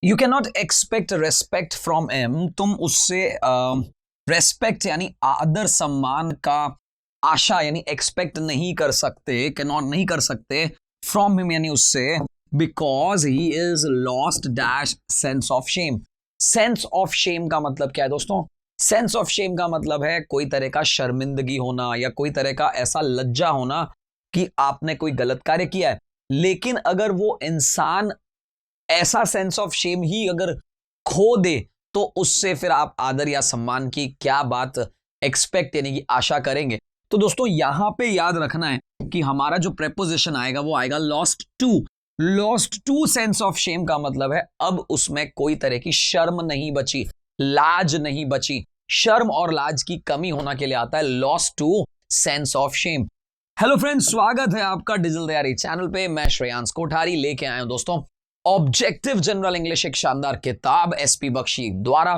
You can not expect respect from him, तुम उससे respect यानी आदर सम्मान का आशा यानी एक्सपेक्ट नहीं कर सकते, कैन नॉट नहीं कर सकते फ्रॉम हिम यानी उससे, because he is lost dash sense of Shem. Sense of shame का मतलब क्या है दोस्तों? सेंस ऑफ शेम का मतलब है कोई तरह का शर्मिंदगी होना या कोई तरह का ऐसा लज्जा होना कि आपने कोई गलत कार्य किया है। लेकिन अगर वो इंसान ऐसा सेंस ऑफ शेम ही अगर खो दे तो उससे फिर आप आदर या सम्मान की क्या बात एक्सपेक्ट यानी कि आशा करेंगे। तो दोस्तों यहां पे याद रखना है कि हमारा जो प्रेपोजिशन आएगा वो आएगा lost to. Lost to sense of shame का मतलब है अब उसमें कोई तरह की शर्म नहीं बची, लाज नहीं बची। शर्म और लाज की कमी होना के लिए आता है lost to sense of shame. Hello friends, स्वागत है आपका डिजिटल तैयारी चैनल पे। मैं श्रेयांश कोठारी लेके आया हूं दोस्तों ऑब्जेक्टिव जनरल इंग्लिश, एक शानदार किताब एसपी बख्शी द्वारा।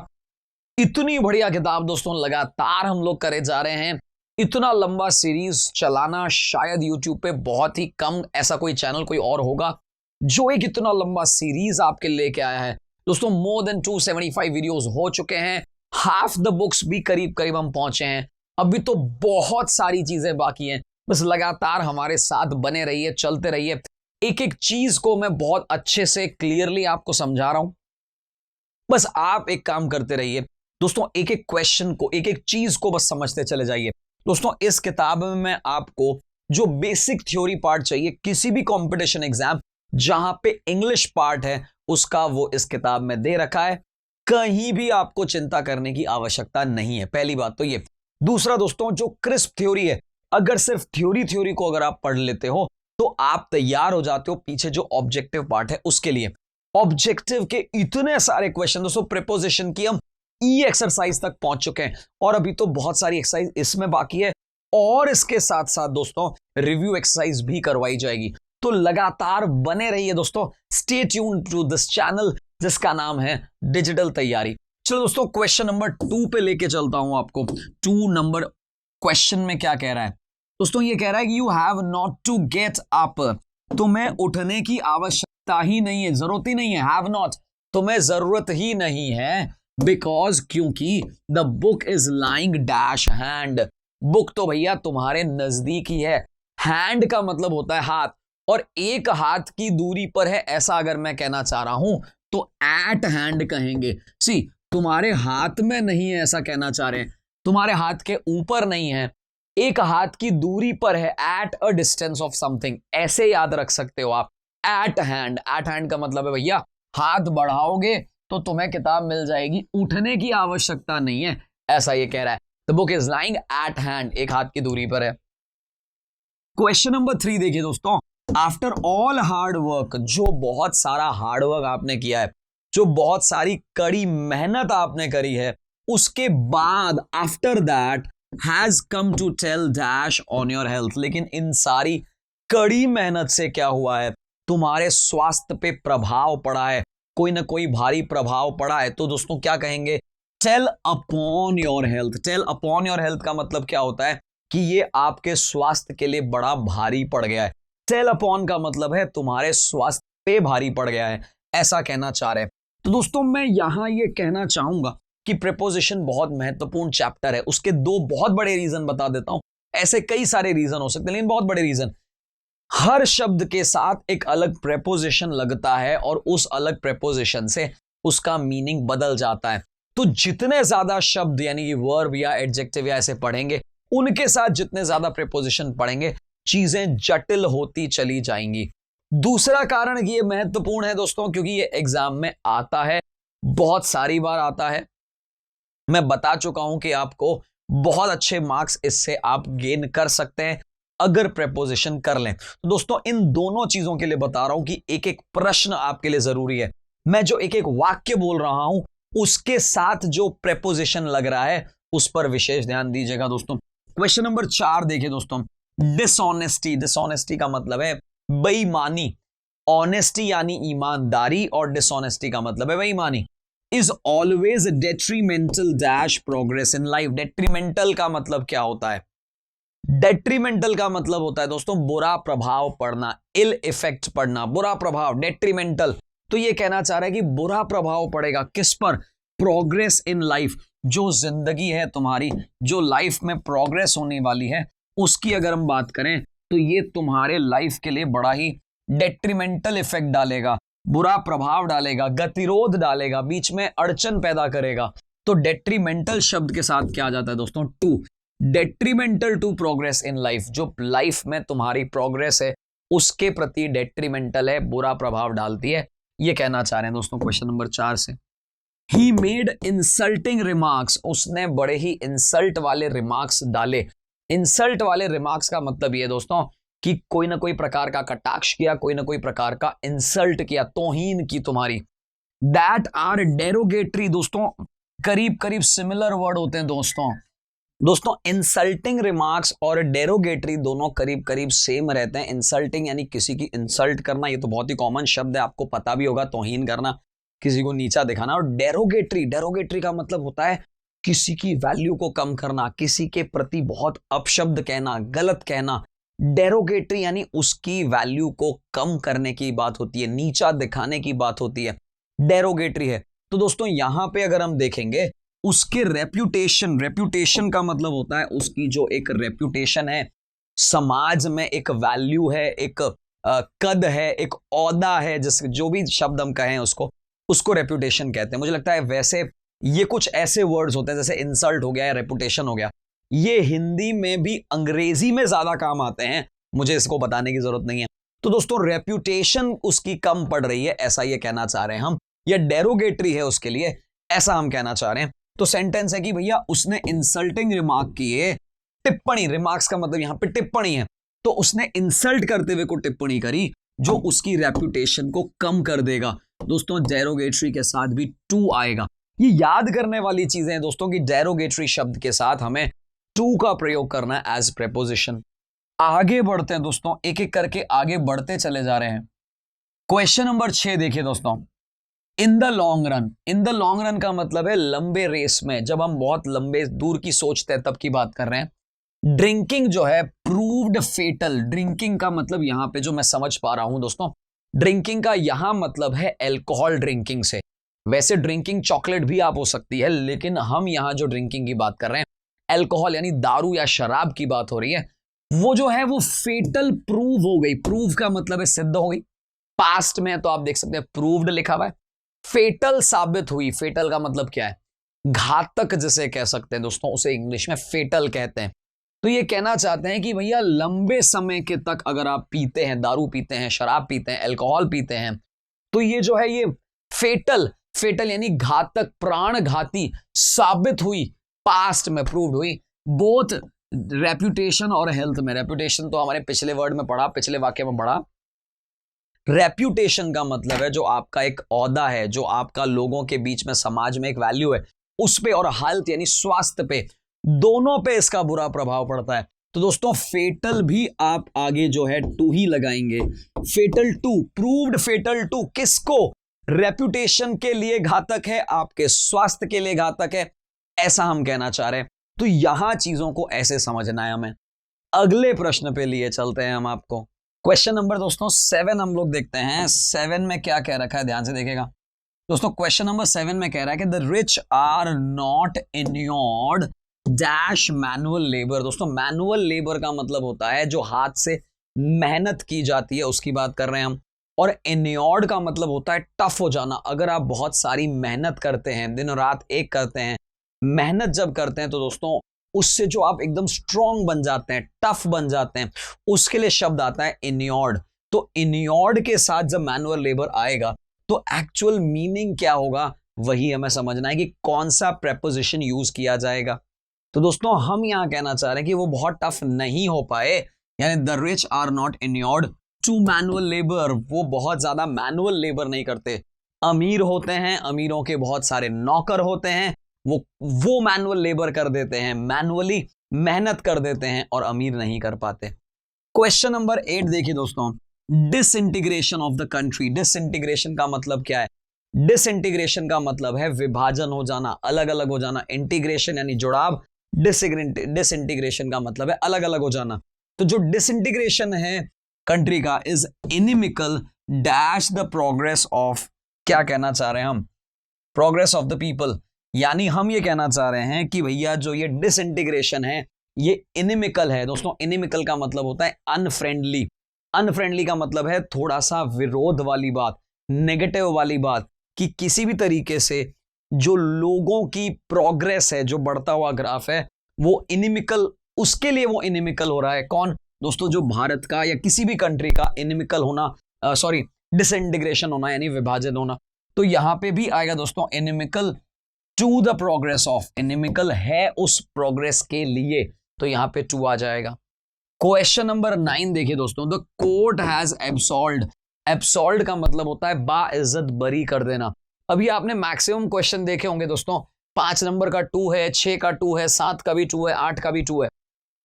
इतनी बढ़िया किताब दोस्तों लगातार हम लोग करे जा रहे हैं। इतना लंबा सीरीज चलाना शायद यूट्यूब पे बहुत ही कम, ऐसा कोई चैनल कोई और होगा जो एक इतना लंबा सीरीज आपके लेके आया है दोस्तों। मोर देन 275 वीडियोस हो चुके हैं, हाफ द बुक्स भी करीब करीब हम पहुंचे हैं। अभी तो बहुत सारी चीजें बाकी हैं, बस लगातार हमारे साथ बने रहिए, चलते रहिए। एक एक चीज को मैं बहुत अच्छे से क्लियरली आपको समझा रहा हूं, बस आप एक काम करते रहिए दोस्तों, एक एक क्वेश्चन को, एक एक चीज को बस समझते चले जाइए। दोस्तों इस किताब में मैं आपको जो बेसिक थ्योरी पार्ट चाहिए किसी भी कंपटीशन एग्जाम जहां पे इंग्लिश पार्ट है उसका, वो इस किताब में दे रखा है। कहीं भी आपको चिंता करने की आवश्यकता नहीं है, पहली बात तो ये। दूसरा दोस्तों, जो क्रिस्प थ्योरी है, अगर सिर्फ थ्योरी को अगर आप पढ़ लेते हो तो आप तैयार हो जाते हो पीछे जो ऑब्जेक्टिव पार्ट है उसके लिए। ऑब्जेक्टिव के इतने सारे क्वेश्चन दोस्तों, प्रीपोजिशन की हम ई एक्सरसाइज तक पहुंच चुके हैं और अभी तो बहुत सारी एक्सरसाइज इसमें बाकी है, और इसके साथ साथ दोस्तों रिव्यू एक्सरसाइज भी करवाई जाएगी। तो लगातार बने रहिए दोस्तों, stay tune to this channel जिसका नाम है डिजिटल तैयारी। चलो दोस्तों क्वेश्चन नंबर 2 पे लेके चलता हूं आपको। 2 नंबर क्वेश्चन में क्या कह रहा है दोस्तों? ये कह रहा है कि you have not to get up, तुम्हें उठने की आवश्यकता ही नहीं है, जरूरत ही नहीं है। हैव नॉट, तुम्हें जरूरत ही नहीं है, बिकॉज क्योंकि the book is lying dash hand. Book तो भैया तुम्हारे नजदीक ही है। हैंड का मतलब होता है हाथ, और एक हाथ की दूरी पर है, ऐसा अगर मैं कहना चाह रहा हूं तो एट हैंड कहेंगे। सी, तुम्हारे हाथ में नहीं है ऐसा कहना चाह रहे हैं, तुम्हारे हाथ के ऊपर नहीं है, एक हाथ की दूरी पर है, at a distance of something, ऐसे याद रख सकते हो आप। एट हैंड, एट हैंड का मतलब है भैया हाथ बढ़ाओगे तो तुम्हें किताब मिल जाएगी, उठने की आवश्यकता नहीं है, ऐसा ये कह रहा है। The book is lying at hand, एक हाथ की दूरी पर है। क्वेश्चन नंबर 3 देखिए दोस्तों। आफ्टर ऑल हार्ड वर्क, जो बहुत सारा हार्ड वर्क आपने किया है, जो बहुत सारी कड़ी मेहनत आपने करी है, उसके बाद after that has come to tell dash on your health. लेकिन इन सारी कड़ी मेहनत से क्या हुआ है? तुम्हारे स्वास्थ्य पे प्रभाव पड़ा है, कोई ना कोई भारी प्रभाव पड़ा है। तो दोस्तों क्या कहेंगे? Tell upon your health. Tell upon your health का मतलब क्या होता है कि ये आपके स्वास्थ्य के लिए बड़ा भारी पड़ गया है। टेल अपॉन का मतलब है तुम्हारे स्वास्थ्य पे भारी पड़ गया है, ऐसा कहना चाह रहे हैं। तो दोस्तों मैं यहां ये कहना चाहूंगा कि प्रीपोजिशन बहुत महत्वपूर्ण चैप्टर है। उसके 2 बहुत बड़े रीजन बता देता हूं। ऐसे कई सारे रीजन हो सकते हैं, लेकिन बहुत बड़े रीजन। हर शब्द के साथ एक अलग प्रीपोजिशन लगता है और उस अलग प्रीपोजिशन से उसका मीनिंग बदल जाता है। तो जितने ज्यादा शब्द यानी कि वर्ब या एडजेक्टिव या ऐसे पढ़ेंगे, उनके साथ जितने ज्यादा प्रीपोजिशन पढ़ेंगे, चीजें जटिल होती चली जाएंगी। दूसरा कारण ये महत्वपूर्ण है दोस्तों क्योंकि ये एग्जाम में आता है, बहुत सारी बार आता है। मैं बता चुका हूं कि आपको बहुत अच्छे मार्क्स इससे आप गेन कर सकते हैं अगर प्रीपोजिशन कर लें। तो दोस्तों इन दोनों चीजों के लिए बता रहा हूं कि एक एक प्रश्न आपके लिए जरूरी है। मैं जो एक एक वाक्य बोल रहा हूं उसके साथ जो प्रीपोजिशन लग रहा है उस पर विशेष ध्यान दीजिएगा दोस्तों। क्वेश्चन नंबर 4 देखिए दोस्तों। डिसऑनेस्टी, डिसऑनेस्टी का मतलब है बेईमानी। ऑनेस्टी यानी ईमानदारी और डिसऑनेस्टी का मतलब है बेईमानी। Is always detrimental dash progress in life. Detrimental का मतलब क्या होता है? डेट्रीमेंटल का मतलब होता है दोस्तों बुरा प्रभाव पड़ना, इल इफेक्ट पड़ना, बुरा प्रभाव। डेट्रीमेंटल तो ये कहना चाह रहा है कि बुरा प्रभाव पड़ेगा किस पर? प्रोग्रेस इन लाइफ, जो जिंदगी है तुम्हारी, जो लाइफ में प्रोग्रेस होने वाली है, उसकी अगर हम बात करें तो ये तुम्हारे लाइफ के लिए बड़ा ही डेट्रीमेंटल इफेक्ट डालेगा, बुरा प्रभाव डालेगा, गतिरोध डालेगा, बीच में अड़चन पैदा करेगा। तो डेट्रीमेंटल शब्द के साथ क्या आ जाता है दोस्तों? To, detrimental to progress in life, जो लाइफ में तुम्हारी प्रोग्रेस है उसके प्रति डेट्रीमेंटल है, बुरा प्रभाव डालती है, ये कहना चाह रहे हैं दोस्तों क्वेश्चन नंबर 4 से। ही मेड इंसल्टिंग रिमार्क्स, उसने बड़े ही इंसल्ट वाले रिमार्क्स डाले। इंसल्ट वाले रिमार्क्स का मतलब ये दोस्तों कि कोई ना कोई प्रकार का कटाक्ष किया, कोई ना कोई प्रकार का इंसल्ट किया, तौहीन की तुम्हारी। दैट आर डेरोगेटरी, दोस्तों करीब करीब सिमिलर वर्ड होते हैं दोस्तों इंसल्टिंग रिमार्क्स और डेरोगेटरी दोनों करीब करीब सेम रहते हैं। इंसल्टिंग यानी किसी की इंसल्ट करना, ये तो बहुत ही कॉमन शब्द है, आपको पता भी होगा, तौहीन करना, किसी को नीचा दिखाना। और डेरोगेटरी का मतलब होता है किसी की वैल्यू को कम करना, किसी के प्रति बहुत अपशब्द कहना, गलत कहना। डेरोगेटरी यानी उसकी वैल्यू को कम करने की बात होती है, नीचा दिखाने की बात होती है, डेरोगेटरी है। तो दोस्तों यहां पे अगर हम देखेंगे उसके रेप्यूटेशन का मतलब होता है उसकी जो एक रेप्यूटेशन है, समाज में एक वैल्यू है, एक कद है, एक औदा है, जो भी शब्द हम कहें उसको रेप्यूटेशन कहते हैं। मुझे लगता है वैसे ये कुछ ऐसे वर्ड्स होते हैं जैसे इंसल्ट हो गया या रेपुटेशन हो गया, ये हिंदी में भी अंग्रेजी में ज्यादा काम आते हैं, मुझे इसको बताने की जरूरत नहीं है। तो दोस्तों रेप्यूटेशन उसकी कम पड़ रही है, ऐसा ये कहना चाह रहे हैं हम, या डेरोगेटरी है उसके लिए, ऐसा हम कहना चाह रहे हैं। तो सेंटेंस है कि भैया उसने इंसल्टिंग रिमार्क किए, टिप्पणी, रिमार्क्स का मतलब यहां पे टिप्पणी है, तो उसने इंसल्ट करते हुए को टिप्पणी करी जो उसकी रेप्यूटेशन को कम कर देगा। दोस्तों डेरोगेटरी के साथ भी टू आएगा। ये याद करने वाली चीजें हैं दोस्तों कि डेरोगेटरी शब्द के साथ हमें टू का प्रयोग करना है एज प्रेपोजिशन। आगे बढ़ते हैं दोस्तों, एक एक करके आगे बढ़ते चले जा रहे हैं। क्वेश्चन नंबर 6 देखिए दोस्तों, in the long run. In the long run का मतलब है लंबे रेस में, जब हम बहुत लंबे दूर की सोचते हैं तब की बात कर रहे हैं। ड्रिंकिंग जो है प्रूव्ड फेटल, ड्रिंकिंग का मतलब यहां पे जो मैं समझ पा रहा हूं दोस्तों, ड्रिंकिंग का यहां मतलब है अल्कोहल ड्रिंकिंग से। वैसे ड्रिंकिंग चॉकलेट भी आप हो सकती है, लेकिन हम यहां जो ड्रिंकिंग की बात कर रहे हैं अल्कोहल यानी दारू या शराब की बात हो रही है, वो जो है वो फेटल प्रूव हो गई। प्रूव का मतलब है सिद्ध हो गई, पास्ट में तो आप देख सकते हैं प्रूव्ड लिखा हुआ है, फेटल साबित हुई। फेटल का मतलब क्या है? घातक जिसे कह सकते हैं दोस्तों, उसे इंग्लिश में फेटल कहते हैं। तो ये कहना चाहते हैं कि भैया लंबे समय के तक अगर आप पीते हैं, दारू पीते हैं, शराब पीते हैं, अल्कोहल पीते हैं, तो ये जो है ये फेटल यानी घातक, प्राणघाती साबित हुई, पास्ट में प्रूव्ड हुई, बोथ रेप्यूटेशन और हेल्थ में। रेप्यूटेशन तो हमारे पिछले वर्ड में पढ़ा, पिछले वाक्य में पढ़ा। रेप्यूटेशन का मतलब है जो आपका एक औहदा है, जो आपका लोगों के बीच में समाज में एक वैल्यू है, उस पे, और हेल्थ यानी स्वास्थ्य पे, दोनों पे इसका बुरा प्रभाव पड़ता है। तो दोस्तों फेटल भी आप आगे जो है टू ही लगाएंगे। Fatal to, proved fatal to, किसको? रेप्यूटेशन के लिए घातक है, आपके स्वास्थ्य के लिए घातक है, ऐसा हम कहना चाह रहे हैं। तो यहां चीजों को ऐसे समझना है हमें। अगले प्रश्न पे लिए चलते हैं हम आपको। क्वेश्चन नंबर दोस्तों 7 हम लोग देखते हैं। 7 में क्या कह रखा है, ध्यान से देखिएगा दोस्तों। क्वेश्चन नंबर 7 में कह रहा है कि the rich are not inured dash manual labour. दोस्तों मैनुअल लेबर का मतलब होता है जो हाथ से मेहनत की जाती है, उसकी बात कर रहे हैं हम। और इन्योर्ड का मतलब होता है टफ हो जाना। अगर आप बहुत सारी मेहनत करते हैं, दिन रात एक करते हैं, मेहनत जब करते हैं, तो दोस्तों उससे जो आप एकदम स्ट्रांग बन जाते हैं, टफ बन जाते हैं, उसके लिए शब्द आता है इन्योर्ड। तो इन्योर्ड के साथ जब मैनुअल लेबर आएगा तो एक्चुअल मीनिंग क्या होगा, वही हमें समझना है कि कौन सा प्रेपोजिशन यूज किया जाएगा। तो दोस्तों हम यहां कहना चाह रहे हैं कि वो बहुत टफ नहीं हो पाए, यानी the rich are not inured to manual labour, वो बहुत ज्यादा मैनुअल लेबर नहीं करते। अमीर होते हैं, अमीरों के बहुत सारे नौकर होते हैं, वो मैनुअल लेबर कर देते हैं, मैनुअली मेहनत कर देते हैं, और अमीर नहीं कर पाते। क्वेश्चन नंबर 8 देखिए दोस्तों, disintegration of the country. Disintegration का मतलब क्या है? डिसइंटीग्रेशन का मतलब है विभाजन हो जाना, अलग अलग हो जाना। इंटीग्रेशन यानी जुड़ाव, डिसइंटीग्रेशन का मतलब है अलग अलग हो जाना। तो जो डिसइंटीग्रेशन है कंट्री का, is inimical dash the progress of क्या कहना चाह रहे हैं हम? प्रोग्रेस ऑफ द पीपल, यानी हम ये कहना चाह रहे हैं कि भैया जो ये डिसइंटीग्रेशन है ये इनिमिकल है दोस्तों। इनिमिकल का मतलब होता है अनफ्रेंडली। अनफ्रेंडली का मतलब है थोड़ा सा विरोध वाली बात, नेगेटिव वाली बात, कि किसी भी तरीके से जो लोगों की प्रोग्रेस है, जो बढ़ता हुआ ग्राफ है, वो इनिमिकल, उसके लिए वो इनिमिकल हो रहा है। कौन दोस्तों? जो भारत का या किसी भी कंट्री का इनिमिकल होना, सॉरी डिसइंटीग्रेशन होना यानी विभाजन होना। तो यहां पे भी आएगा दोस्तों inimical to the progress of, inimical है उस प्रोग्रेस के लिए, तो यहां पे टू आ जाएगा। क्वेश्चन नंबर 9 देखिए दोस्तों, the court has absolved. Absolved का मतलब होता है बाइज्जत बरी कर देना। अभी आपने मैक्सिमम क्वेश्चन देखे होंगे दोस्तों, 5 नंबर का 2 है, 6 का 2 है, 7 का भी 2 है, 8 का भी 2 है।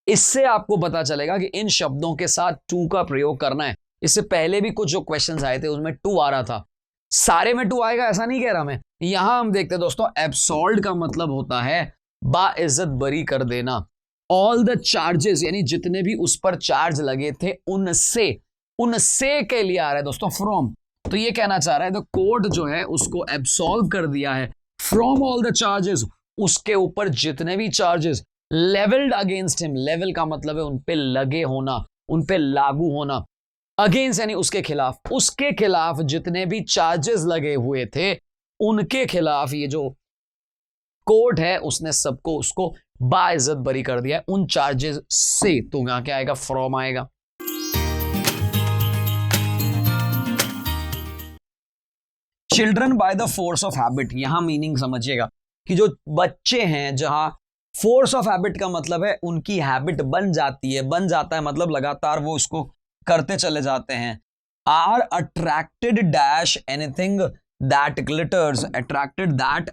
इससे आपको पता चलेगा कि इन शब्दों के साथ 2 का प्रयोग करना है। इससे पहले भी कुछ जो क्वेश्चंस आए थे उसमें 2 आ रहा था, सारे में 2 आएगा ऐसा नहीं कह रहा मैं। यहां हम देखते हैं दोस्तों, एब्सॉल्व्ड का मतलब होता है बाइज्जत बरी कर देना। ऑल द चार्जेस, यानी जितने भी उस पर चार्ज लगे थे उनसे, उनसे के लिए आ रहा है दोस्तों फ्रॉम। तो ये कहना चाह रहा है द कोर्ट जो है उसको एब्सॉल्व कर दिया है फ्रॉम ऑल द चार्जेस, उसके ऊपर जितने भी charges levelled against him. Level का मतलब है उन पे लगे होना, उन पे लागू होना। अगेंस्ट यानी उसके खिलाफ, उसके खिलाफ जितने भी चार्जेस लगे हुए थे उनके खिलाफ ये जो कोर्ट है उसने सबको, उसको बाइज्जत बरी कर दिया है उन चार्जेस से। तो यहां क्या आएगा? फ्रॉम आएगा। Children by the force of habit, यहां मीनिंग समझिएगा कि जो बच्चे हैं, जहां फोर्स ऑफ हैबिट का मतलब है उनकी हैबिट बन जाती है, बन जाता है मतलब लगातार वो उसको करते चले जाते हैं। Are attracted dash anything that glitters, attracted that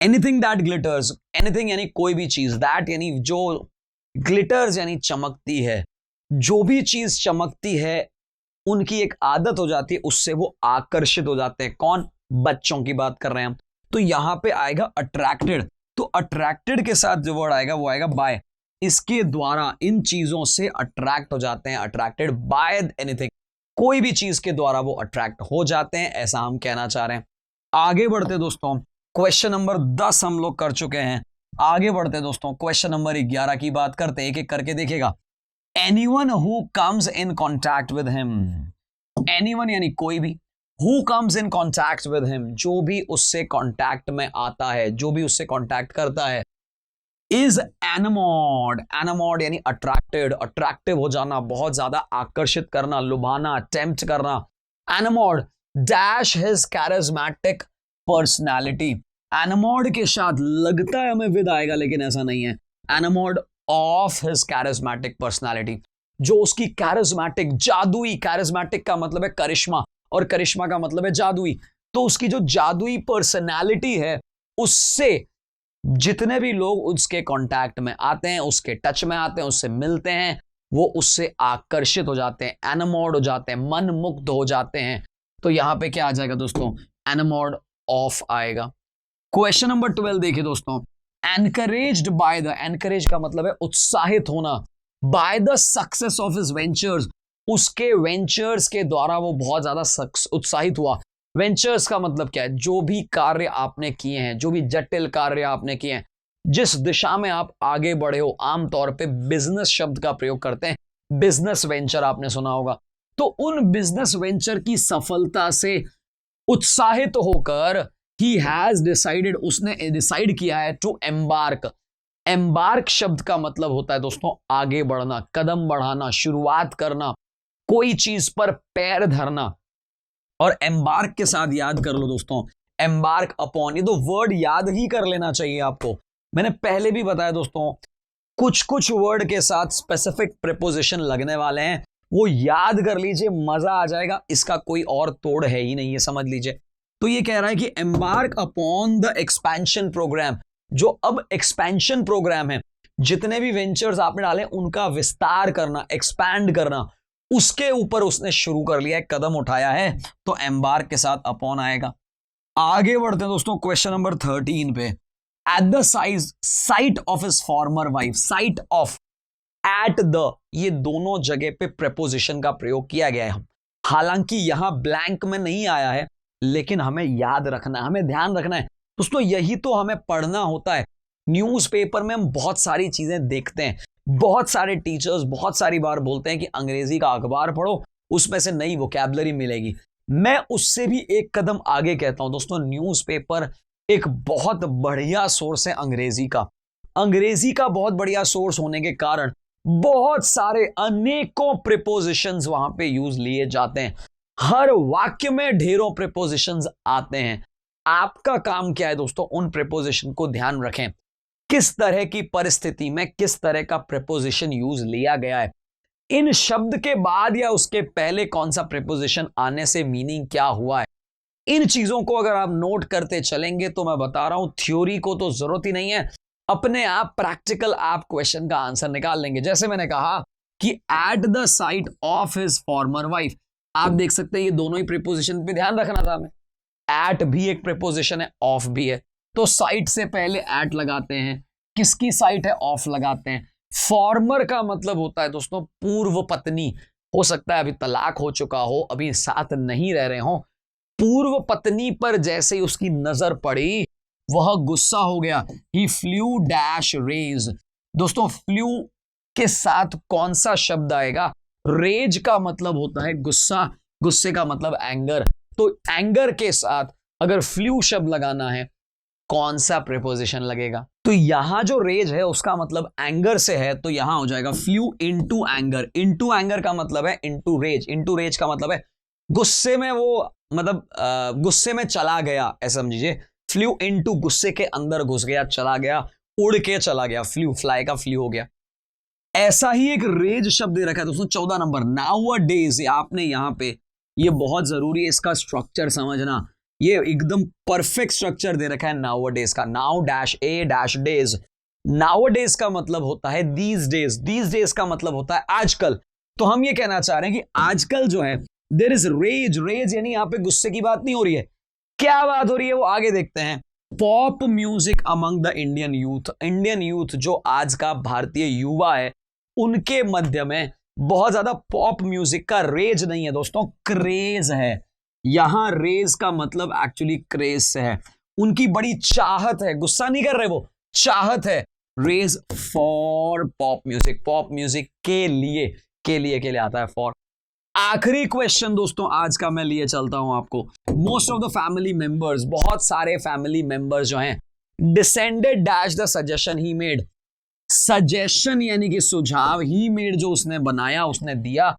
anything that glitters, anything यानी कोई भी चीज, दैट यानी जो, ग्लिटर्स यानी चमकती है, जो भी चीज चमकती है उनकी एक आदत हो जाती है, उससे वो आकर्षित हो जाते हैं। कौन? बच्चों की बात कर रहे हैं हम। तो यहां पे आएगा अट्रैक्टेड। तो अट्रैक्टेड के साथ जो वर्ड आएगा वो आएगा बाय, इसके द्वारा इन चीजों से अट्रैक्ट हो जाते हैं। अट्रैक्टेड बाय एनीथिंग, कोई भी चीज के द्वारा वो अट्रैक्ट हो जाते हैं, ऐसा हम कहना चाह रहे हैं। आगे बढ़ते दोस्तों, क्वेश्चन नंबर 10 हम लोग कर चुके हैं। आगे बढ़ते दोस्तों, क्वेश्चन नंबर 11 की बात करते हैं, एक एक करके देखेगा। Anyone who comes in contact with him, anyone यानी कोई भी, who comes in contact with him, जो भी उससे कॉन्टैक्ट में आता है, जो भी उससे कॉन्टैक्ट करता है, इज एनामोर्ड। एनामोर्ड यानी अट्रैक्टेड, अट्रैक्टिव हो जाना, बहुत ज्यादा आकर्षित करना, लुभाना, टेम्प्ट करना। एनामोर्ड डैश हिज कैरिज्मेटिक पर्सनैलिटी। एनामोर्ड के साथ लगता है हमें विद आएगा, लेकिन ऐसा नहीं है। एनामोर्ड ऑफ हिज कैरिज्मेटिक पर्सनैलिटी, जो उसकी कैरिज्मेटिक, जादुई, कैरिज्मेटिक का मतलब है करिश्मा और करिश्मा का मतलब है जादुई, तो उसकी जो जादुई पर्सनैलिटी है उससे जितने भी लोग उसके कांटेक्ट में आते हैं, उसके टच में आते हैं, उससे मिलते हैं, वो उससे आकर्षित हो जाते हैं, एनामोर्ड हो जाते हैं, मन मुग्ध हो जाते हैं। तो यहां पे क्या आ जाएगा दोस्तों? एनामोर्ड ऑफ आएगा। क्वेश्चन नंबर 12 देखिए दोस्तों, एनकरेज्ड बाय द, एनकरेज का मतलब है उत्साहित होना, by the success of his ventures, उसके वेंचर्स के द्वारा वो बहुत ज्यादा उत्साहित हुआ। वेंचर्स का मतलब क्या है? जो भी कार्य आपने किए हैं, जो भी जटिल कार्य आपने किए हैं, जिस दिशा में आप आगे बढ़े हो, आमतौर पे बिजनेस शब्द का प्रयोग करते हैं, बिजनेस वेंचर आपने सुना होगा। तो उन बिजनेस वेंचर की सफलता से उत्साहित होकर ही हैज डिसाइडेड, उसने डिसाइड किया है टू एम्बार्क। एम्बार्क शब्द का मतलब होता है दोस्तों आगे बढ़ना, कदम बढ़ाना, शुरुआत करना, कोई चीज पर पैर धरना। और एम्बार्क के साथ याद कर लो दोस्तों, एम्बार्क अपॉन, ये तो वर्ड याद ही कर लेना चाहिए आपको। मैंने पहले भी बताया दोस्तों, कुछ कुछ वर्ड के साथ स्पेसिफिक प्रीपोजिशन लगने वाले हैं, वो याद कर लीजिए, मजा आ जाएगा, इसका कोई और तोड़ है ही नहीं, ये समझ लीजिए। तो ये कह रहा है कि embark upon the expansion programme, जो अब एक्सपेंशन प्रोग्राम है, जितने भी वेंचर्स आपने डाले उनका विस्तार करना, एक्सपैंड करना, उसके ऊपर उसने शुरू कर लिया है, कदम उठाया है, तो एम्बार्क के साथ अपॉन आएगा। आगे बढ़ते हैं दोस्तों क्वेश्चन नंबर 13 पे। At the site of his farmer wife, site of, at the, ये दोनों जगह पे प्रेपोजिशन का प्रयोग किया गया है। हालांकि यहां ब्लैंक में नहीं आया है, लेकिन हमें याद रखना है, हमें ध्यान रखना है दोस्तों, यही तो हमें पढ़ना होता है। न्यूज़पेपर में हम बहुत सारी चीजें देखते हैं, बहुत सारे टीचर्स बहुत सारी बार बोलते हैं कि अंग्रेजी का अखबार पढ़ो, उसमें से नई वोकैबुलरी मिलेगी। मैं उससे भी एक कदम आगे कहता हूं दोस्तों, न्यूज़पेपर एक बहुत बढ़िया सोर्स है अंग्रेजी का। अंग्रेजी का बहुत बढ़िया सोर्स होने के कारण बहुत सारे अनेकों प्रीपोजिशंस वहां पे यूज लिए जाते हैं। हर वाक्य में ढेरों प्रीपोजिशंस आते हैं। आपका काम क्या है दोस्तों, उन प्रीपोजिशन को ध्यान रखें, किस तरह की परिस्थिति में किस तरह का प्रीपोजिशन यूज लिया गया है, इन शब्द के बाद या उसके पहले कौन सा प्रीपोजिशन आने से मीनिंग क्या हुआ है। इन चीजों को अगर आप नोट करते चलेंगे तो मैं बता रहा हूं, थ्योरी को तो जरूरत ही नहीं है, अपने आप प्रैक्टिकल आप क्वेश्चन का आंसर निकाल लेंगे। जैसे मैंने कहा कि at the site of his farmer wife, आप देख सकते हैं ये दोनों ही प्रीपोजिशन पे ध्यान रखना था हमें। एट भी एक प्रीपोजिशन है, ऑफ भी है, तो साइट से पहले एट लगाते हैं, किसकी साइट है, ऑफ लगाते हैं। फॉर्मर का मतलब होता है दोस्तों पूर्व पत्नी, हो सकता है अभी तलाक हो चुका हो, अभी साथ नहीं रह रहे हो। पूर्व पत्नी पर जैसे ही उसकी नजर पड़ी वह गुस्सा हो गया। ही फ्लू डैश रेज, दोस्तों फ्लू के साथ कौन सा शब्द आएगा, रेज का मतलब होता है गुस्सा, गुस्से का मतलब एंगर, तो एंगर के साथ अगर फ्लू शब्द लगाना है कौन सा प्रीपोजिशन लगेगा, तो यहां जो रेज है उसका मतलब एंगर से है, तो यहां हो जाएगा flu into anger. Into anger का मतलब है इनटू रेज, इनटू रेज का मतलब है गुस्से में, वो मतलब गुस्से में चला गया, ऐसा समझिए। फ्लू इनटू गुस्से के अंदर घुस गया, चला गया, उड़ के चला गया, फ्लू फ्लाई का फ्लू हो गया। ऐसा ही एक रेज शब्द दे रखा है दोस्तों 14 नंबर, नाउ डेज। आपने यहां पे, ये बहुत जरूरी है इसका स्ट्रक्चर समझना, ये एकदम परफेक्ट स्ट्रक्चर दे रखा है नाउ डेज का। नाउ डैश ए डैश डेज, नाउ डेज का मतलब होता है दीज डेज, दीज डेज का मतलब होता है आजकल। तो हम ये कहना चाह रहे हैं कि आजकल जो है देयर इज रेज, रेज यानी यहां पे गुस्से की बात नहीं हो रही है, क्या बात हो रही है वो आगे देखते हैं। Pop music among the Indian youth, Indian youth जो आज का भारतीय युवा है उनके मध्य में बहुत ज्यादा पॉप म्यूजिक का रेज नहीं है दोस्तों, क्रेज है। यहां रेज का मतलब एक्चुअली क्रेज से है, उनकी बड़ी चाहत है, गुस्सा नहीं कर रहे वो, चाहत है। Rage for pop music, pop music के लिए, के लिए आता है फॉर। आखिरी क्वेश्चन दोस्तों आज का मैं लिए चलता हूं आपको। Most of the family members, बहुत सारे फैमिली मेंबर्स जो हैं, descended dash the suggestion he made, suggestion यानी कि सुझाव, ही मेड जो उसने बनाया, उसने दिया,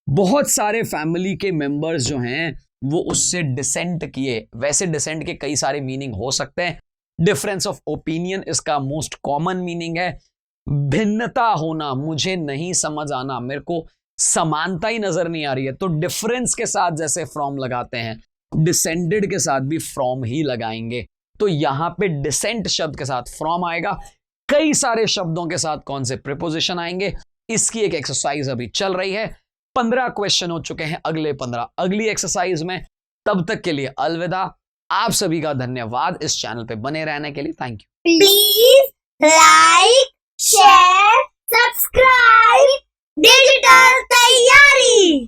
बहुत सारे फैमिली के मेंबर्स जो हैं वो उससे डिसेंट किए। वैसे डिसेंट के कई सारे मीनिंग हो सकते हैं, डिफरेंस ऑफ ओपिनियन इसका मोस्ट कॉमन मीनिंग है, भिन्नता होना, मुझे नहीं समझ आना, मेरे को समानता ही नजर नहीं आ रही है, तो डिफरेंस के साथ जैसे फ्रॉम लगाते हैं, डिसेंडेड के साथ भी फ्रॉम ही लगाएंगे। तो यहां पे डिसेंट शब्द के साथ फ्रॉम आएगा, कई सारे शब्दों के साथ कौन से प्रीपोजिशन आएंगे, इसकी एक एक्सरसाइज अभी चल रही है। 15 क्वेश्चन हो चुके हैं, अगले 15 अगली एक्सरसाइज में। तब तक के लिए अलविदा, आप सभी का धन्यवाद इस चैनल पे बने रहने के लिए, thank you. Please like, share, subscribe digital तैयारी।